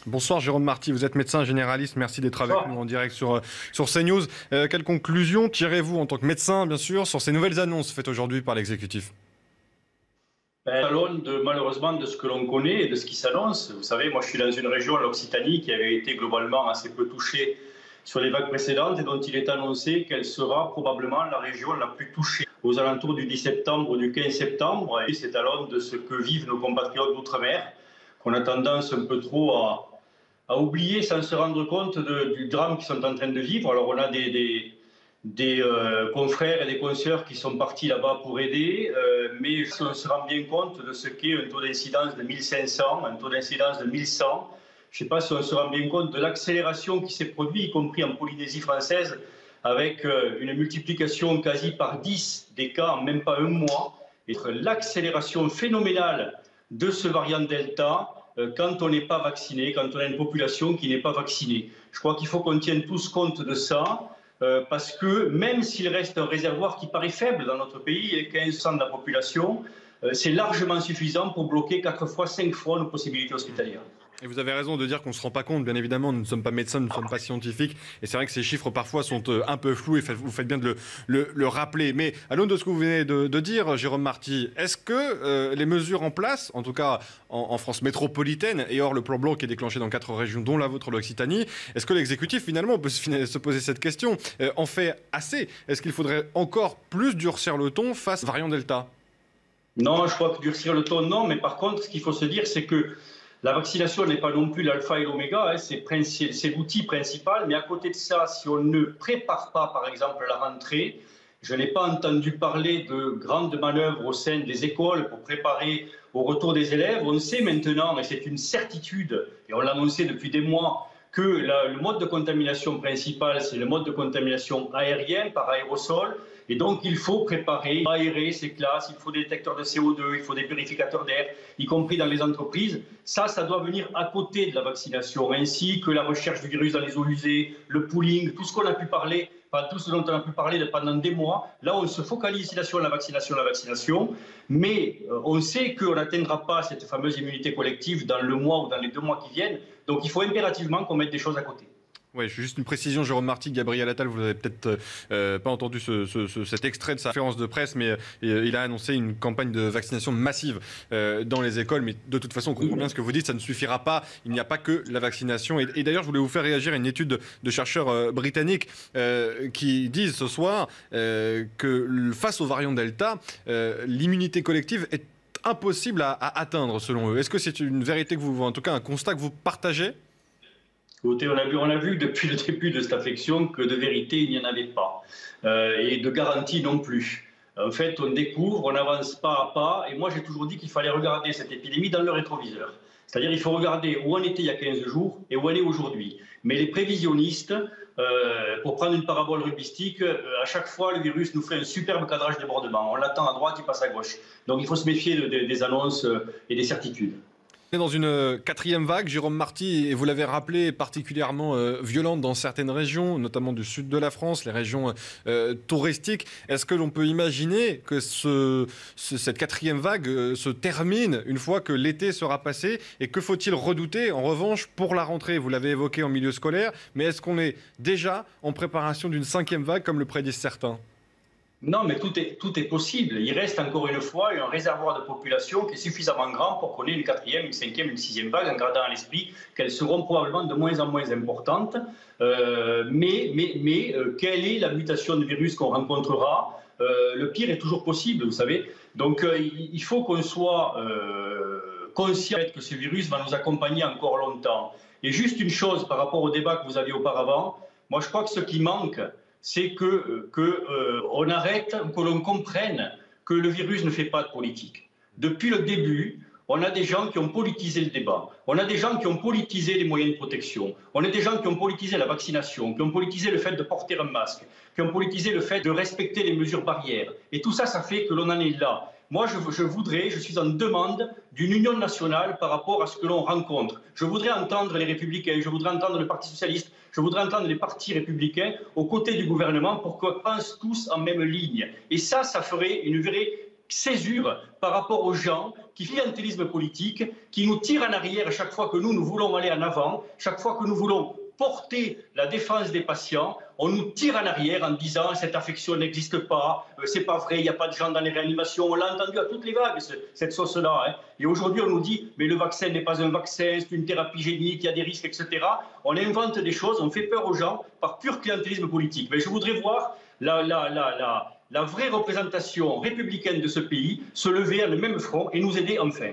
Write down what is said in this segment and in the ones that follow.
Bonsoir Jérôme Marty, vous êtes médecin généraliste, merci d'être avec nous en direct sur CNews. Quelles conclusions tirez-vous en tant que médecin, bien sûr, sur ces nouvelles annonces faites aujourd'hui par l'exécutif? À l'aune malheureusement de ce que l'on connaît et de ce qui s'annonce. Vous savez, moi je suis dans une région, l'Occitanie, qui avait été globalement assez peu touchée sur les vagues précédentes et dont il est annoncé qu'elle sera probablement la région la plus touchée aux alentours du 10 septembre ou du 15 septembre. Et c'est à l'aune de ce que vivent nos compatriotes d'outre-mer qu'on a tendance un peu trop à oublier sans se rendre compte du drame qu'ils sont en train de vivre. Alors on a des confrères et des consoeurs qui sont partis là-bas pour aider, mais on se rend bien compte de ce qu'est un taux d'incidence de 1500, un taux d'incidence de 1100. Je ne sais pas si on se rend bien compte de l'accélération qui s'est produite, y compris en Polynésie française, avec une multiplication quasi par 10 des cas en même pas un mois, et l'accélération phénoménale de ce variant Delta quand on n'est pas vacciné, quand on a une population qui n'est pas vaccinée. Je crois qu'il faut qu'on tienne tous compte de ça. Parce que même s'il reste un réservoir qui paraît faible dans notre pays, et 15% de la population, c'est largement suffisant pour bloquer 4 fois, 5 fois nos possibilités hospitalières. Et vous avez raison de dire qu'on ne se rend pas compte, bien évidemment, nous ne sommes pas médecins, nous ne sommes pas scientifiques, et c'est vrai que ces chiffres parfois sont un peu flous, et vous faites bien de le rappeler. Mais à l'aune de ce que vous venez de dire, Jérôme Marty, est-ce que les mesures en place, en tout cas en France métropolitaine, et hors le plan blanc qui est déclenché dans 4 régions, dont la vôtre, l'Occitanie, est-ce que l'exécutif, finalement, peut se poser cette question, en fait assez? Est-ce qu'il faudrait encore plus durcir le ton face au variant Delta? Non, je crois que durcir le ton, non, mais par contre, ce qu'il faut se dire, c'est que la vaccination n'est pas non plus l'alpha et l'oméga, hein, c'est l'outil principal, mais à côté de ça, si on ne prépare pas, par exemple, la rentrée, je n'ai pas entendu parler de grandes manœuvres au sein des écoles pour préparer au retour des élèves. On sait maintenant, et c'est une certitude, et on l'a annoncé depuis des mois, que le mode de contamination principal, c'est le mode de contamination aérien, par aérosol. Et donc, il faut préparer, aérer ces classes, il faut des détecteurs de CO2, il faut des purificateurs d'air, y compris dans les entreprises. Ça doit venir à côté de la vaccination, ainsi que la recherche du virus dans les eaux usées, le pooling, tout ce qu'on a pu parler, enfin, tout ce dont on a pu parler pendant des mois. Là, on se focalise sur la vaccination, mais on sait qu'on n'atteindra pas cette fameuse immunité collective dans le mois ou dans les 2 mois qui viennent. Donc, il faut impérativement qu'on mette des choses à côté. Oui, juste une précision, Jérôme Marty, Gabriel Attal, vous n'avez peut-être pas entendu cet extrait de sa conférence de presse, mais il a annoncé une campagne de vaccination massive dans les écoles. Mais de toute façon, on comprend bien ce que vous dites, ça ne suffira pas. Il n'y a pas que la vaccination. Et d'ailleurs, je voulais vous faire réagir à une étude de chercheurs britanniques qui disent ce soir que face au variant Delta, l'immunité collective est impossible à atteindre, selon eux. Est-ce que c'est une vérité que vous, en tout cas, un constat que vous partagez? Écoutez, on a vu depuis le début de cette affection que de vérité, il n'y en avait pas. Et de garantie non plus. En fait, on découvre, on avance pas à pas. Et moi, j'ai toujours dit qu'il fallait regarder cette épidémie dans le rétroviseur. C'est-à-dire qu'il faut regarder où on était il y a 15 jours et où on est aujourd'hui. Mais les prévisionnistes, pour prendre une parabole rugbyistique, à chaque fois, le virus nous fait un superbe cadrage débordement. On l'attend à droite, il passe à gauche. Donc il faut se méfier des annonces et des certitudes. On est dans une 4e vague, Jérôme Marty, et vous l'avez rappelé, particulièrement violente dans certaines régions, notamment du sud de la France, les régions touristiques. Est-ce que l'on peut imaginer que cette 4e vague se termine une fois que l'été sera passé? Et que faut-il redouter, en revanche, pour la rentrée? Vous l'avez évoqué en milieu scolaire, mais est-ce qu'on est déjà en préparation d'une 5e vague, comme le prédisent certains? Non, mais tout est possible. Il reste encore une fois un réservoir de population qui est suffisamment grand pour qu'on ait une 4e, une 5e, une 6e vague, en gardant à l'esprit qu'elles seront probablement de moins en moins importantes. Mais quelle est la mutation de virus qu'on rencontrera? Le pire est toujours possible, vous savez. Donc il faut qu'on soit conscient que ce virus va nous accompagner encore longtemps. Et juste une chose par rapport au débat que vous aviez auparavant, moi je crois que ce qui manque, c'est qu'on arrête, que l'on comprenne que le virus ne fait pas de politique. Depuis le début, on a des gens qui ont politisé le débat, on a des gens qui ont politisé les moyens de protection, on a des gens qui ont politisé la vaccination, qui ont politisé le fait de porter un masque, qui ont politisé le fait de respecter les mesures barrières. Et tout ça, ça fait que l'on en est là. Moi, je suis en demande d'une union nationale par rapport à ce que l'on rencontre. Je voudrais entendre les Républicains, je voudrais entendre le Parti socialiste, je voudrais entendre les partis républicains aux côtés du gouvernement pour qu'on pense tous en même ligne. Et ça ferait une vraie césure par rapport aux gens qui font clientélisme politique, qui nous tirent en arrière chaque fois que nous voulons aller en avant, chaque fois que nous voulons porter la défense des patients, on nous tire en arrière en disant cette affection n'existe pas, c'est pas vrai, il n'y a pas de gens dans les réanimations. On l'a entendu à toutes les vagues, cette sauce-là. Hein. Et aujourd'hui, on nous dit mais le vaccin n'est pas un vaccin, c'est une thérapie génique, il y a des risques, etc. On invente des choses, on fait peur aux gens par pur clientélisme politique. Mais je voudrais voir la vraie représentation républicaine de ce pays se lever à le même front et nous aider enfin.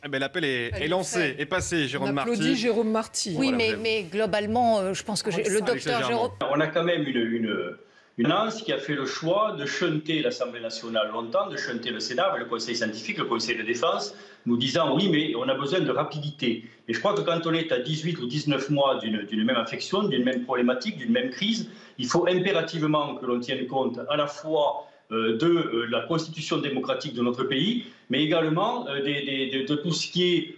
Eh ben, l'appel est lancé, est passé, Jérôme Marty. On applaudit Jérôme Marty. Oui, voilà, mais globalement, je pense que le docteur Jérôme... On a quand même une ANS qui a fait le choix de shunter l'Assemblée nationale longtemps, de shunter le Sénat, le Conseil scientifique, le Conseil de défense, nous disant oui, mais on a besoin de rapidité. Et je crois que quand on est à 18 ou 19 mois d'une même affection, d'une même problématique, d'une même crise, il faut impérativement que l'on tienne compte à la fois de la constitution démocratique de notre pays, mais également de tout ce qui est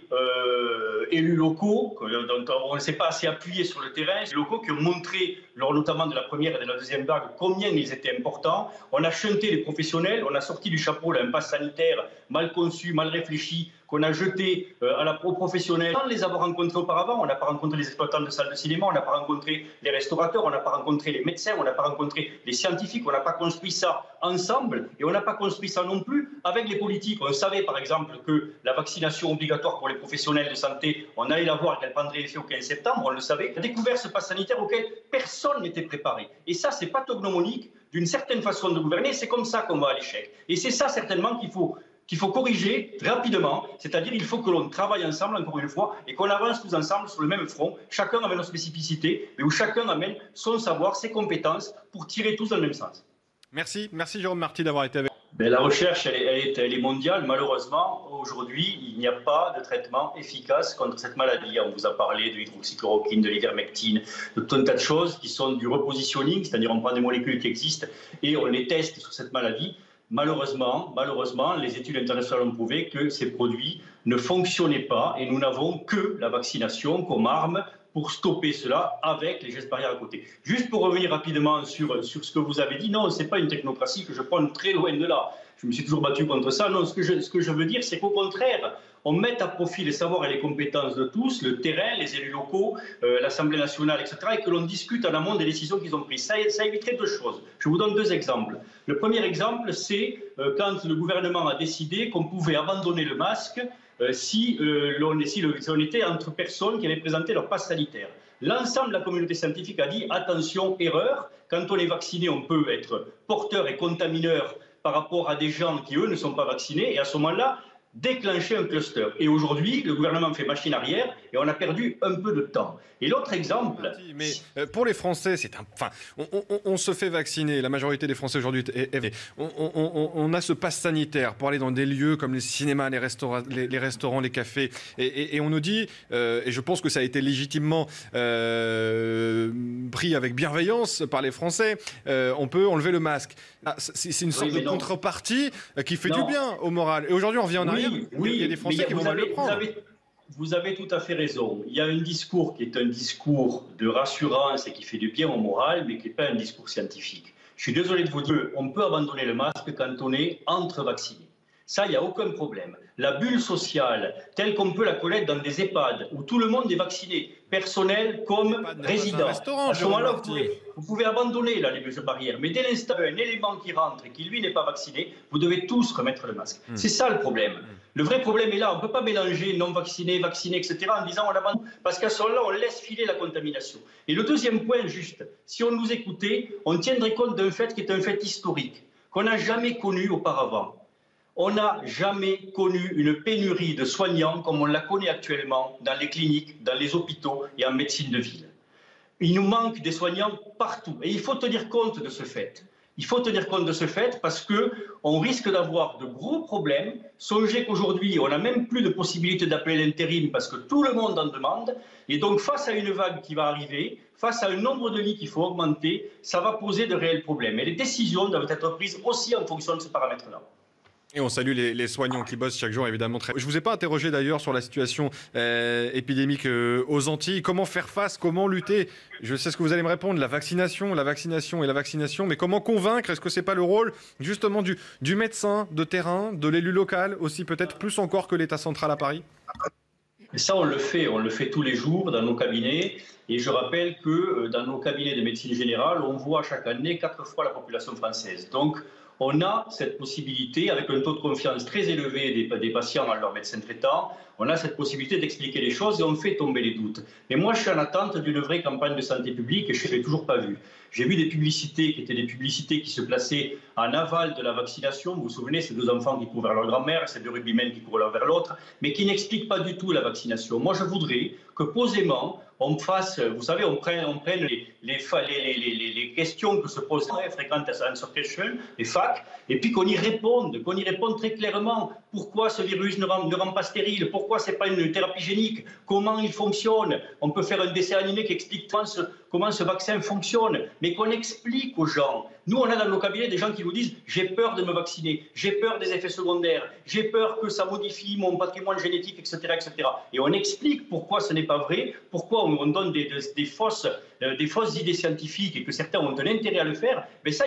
élus locaux, dont on ne s'est pas assez appuyé sur le terrain, les locaux qui ont montré, lors notamment de la première et de la deuxième vague, combien ils étaient importants. On a shunté les professionnels, on a sorti du chapeau un pass sanitaire mal conçu, mal réfléchi, qu'on a jeté aux professionnels sans les avoir rencontrés auparavant. On n'a pas rencontré les exploitants de salles de cinéma, on n'a pas rencontré les restaurateurs, on n'a pas rencontré les médecins, on n'a pas rencontré les scientifiques, on n'a pas construit ça ensemble et on n'a pas construit ça non plus avec les politiques. On savait par exemple que la vaccination obligatoire pour les professionnels de santé, on allait la voir et qu'elle prendrait effet au 15 septembre, on le savait. On a découvert ce pass sanitaire auquel personne n'était préparé. Et ça, c'est pathognomonique d'une certaine façon de gouverner, c'est comme ça qu'on va à l'échec. Et c'est ça certainement qu'il faut corriger rapidement, c'est-à-dire il faut que l'on travaille ensemble, encore une fois, et qu'on avance tous ensemble sur le même front, chacun amène nos spécificités, mais où chacun amène son savoir, ses compétences, pour tirer tous dans le même sens. Merci Jérôme Marty d'avoir été avec nous. La recherche, elle est mondiale. Malheureusement, aujourd'hui, il n'y a pas de traitement efficace contre cette maladie. On vous a parlé de l'hydroxychloroquine, de l'ivermectine, de tout un tas de choses qui sont du repositioning, c'est-à-dire on prend des molécules qui existent et on les teste sur cette maladie. Malheureusement, les études internationales ont prouvé que ces produits ne fonctionnaient pas et nous n'avons que la vaccination comme arme pour stopper cela avec les gestes barrières à côté. Juste pour revenir rapidement sur ce que vous avez dit, non, ce n'est pas une technocratie que je prends très loin de là. Je me suis toujours battu contre ça. Non, ce que je veux dire, c'est qu'au contraire, on met à profit les savoirs et les compétences de tous, le terrain, les élus locaux, l'Assemblée nationale, etc., et que l'on discute en amont des décisions qu'ils ont prises. Ça éviterait deux choses. Je vous donne deux exemples. Le premier exemple, c'est quand le gouvernement a décidé qu'on pouvait abandonner le masque si on était entre personnes qui avaient présenté leur passe sanitaire. L'ensemble de la communauté scientifique a dit attention, erreur, quand on est vacciné, on peut être porteur et contamineur par rapport à des gens qui, eux, ne sont pas vaccinés, et à ce moment-là, déclencher un cluster. Et aujourd'hui, le gouvernement fait machine arrière et on a perdu un peu de temps. Et l'autre exemple... Mais pour les Français, on se fait vacciner, la majorité des Français aujourd'hui, on a ce pass sanitaire pour aller dans des lieux comme les cinémas, les restaurants, les cafés, et on nous dit, et je pense que ça a été légitimement pris avec bienveillance par les Français, on peut enlever le masque. C'est une sorte de contrepartie qui fait du bien au moral. Et aujourd'hui, on revient en arrière. Il y a des Français qui vont mal le prendre. Vous avez tout à fait raison. Il y a un discours qui est un discours de rassurance et qui fait du bien au moral, mais qui n'est pas un discours scientifique. Je suis désolé de vous dire qu'on peut abandonner le masque quand on est entre vaccinés. Ça, il n'y a aucun problème. La bulle sociale, telle qu'on peut la connaître dans des EHPAD, où tout le monde est vacciné, personnel comme résident. À ce moment-là, vous pouvez abandonner là, les mesures barrières. Mais dès l'instant un élément qui rentre et qui, lui, n'est pas vacciné, vous devez tous remettre le masque. C'est ça le problème. Le vrai problème est là. On ne peut pas mélanger non vaccinés, vaccinés, etc. en disant on abandonne. Parce qu'à ce moment-là, on laisse filer la contamination. Et le deuxième point, juste, si on nous écoutait, on tiendrait compte d'un fait qui est un fait historique, qu'on n'a jamais connu auparavant. On n'a jamais connu une pénurie de soignants comme on la connaît actuellement dans les cliniques, dans les hôpitaux et en médecine de ville. Il nous manque des soignants partout. Et il faut tenir compte de ce fait. Il faut tenir compte de ce fait parce qu'on risque d'avoir de gros problèmes. Songez qu'aujourd'hui, on n'a même plus de possibilité d'appeler l'intérim parce que tout le monde en demande. Et donc, face à une vague qui va arriver, face à un nombre de lits qu'il faut augmenter, ça va poser de réels problèmes. Et les décisions doivent être prises aussi en fonction de ce paramètre-là. Et on salue les soignants qui bossent chaque jour, évidemment. Je ne vous ai pas interrogé d'ailleurs sur la situation épidémique aux Antilles. Comment faire face, comment lutter? Je sais ce que vous allez me répondre, la vaccination, mais comment convaincre? Est-ce que ce n'est pas le rôle justement du médecin de terrain, de l'élu local aussi, peut-être plus encore que l'État central à Paris? Et ça, on le fait tous les jours dans nos cabinets. Et je rappelle que dans nos cabinets de médecine générale, on voit chaque année 4 fois la population française. Donc, on a cette possibilité, avec un taux de confiance très élevé des patients en leur médecin traitant, on a cette possibilité d'expliquer les choses et on fait tomber les doutes. Mais moi, je suis en attente d'une vraie campagne de santé publique et je ne l'ai toujours pas vue. J'ai vu des publicités qui étaient des publicités qui se plaçaient en aval de la vaccination. Vous vous souvenez, ces 2 enfants qui courent vers leur grand-mère, ces 2 rugbymen qui courent l'un vers l'autre, mais qui n'expliquent pas du tout la vaccination. Moi, je voudrais que posément, on fasse, vous savez, on prenne les questions que se posent les frequent answer questions, les FAQ, et puis qu'on y réponde très clairement. Pourquoi ce virus ne rend pas stérile? Pourquoi ce n'est pas une thérapie génique? Comment il fonctionne? On peut faire un dessin animé qui explique comment ce vaccin fonctionne, mais qu'on explique aux gens. Nous, on a dans nos cabinets des gens qui nous disent « j'ai peur de me vacciner, j'ai peur des effets secondaires, j'ai peur que ça modifie mon patrimoine génétique, etc. etc. » Et on explique pourquoi ce n'est pas vrai, pourquoi on donne des fausses idées scientifiques et que certains ont un intérêt à le faire. Mais ça,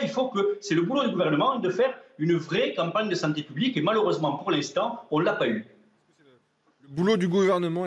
c'est le boulot du gouvernement de faire une vraie campagne de santé publique et malheureusement, pour l'instant, on ne l'a pas eu. Le boulot du gouvernement,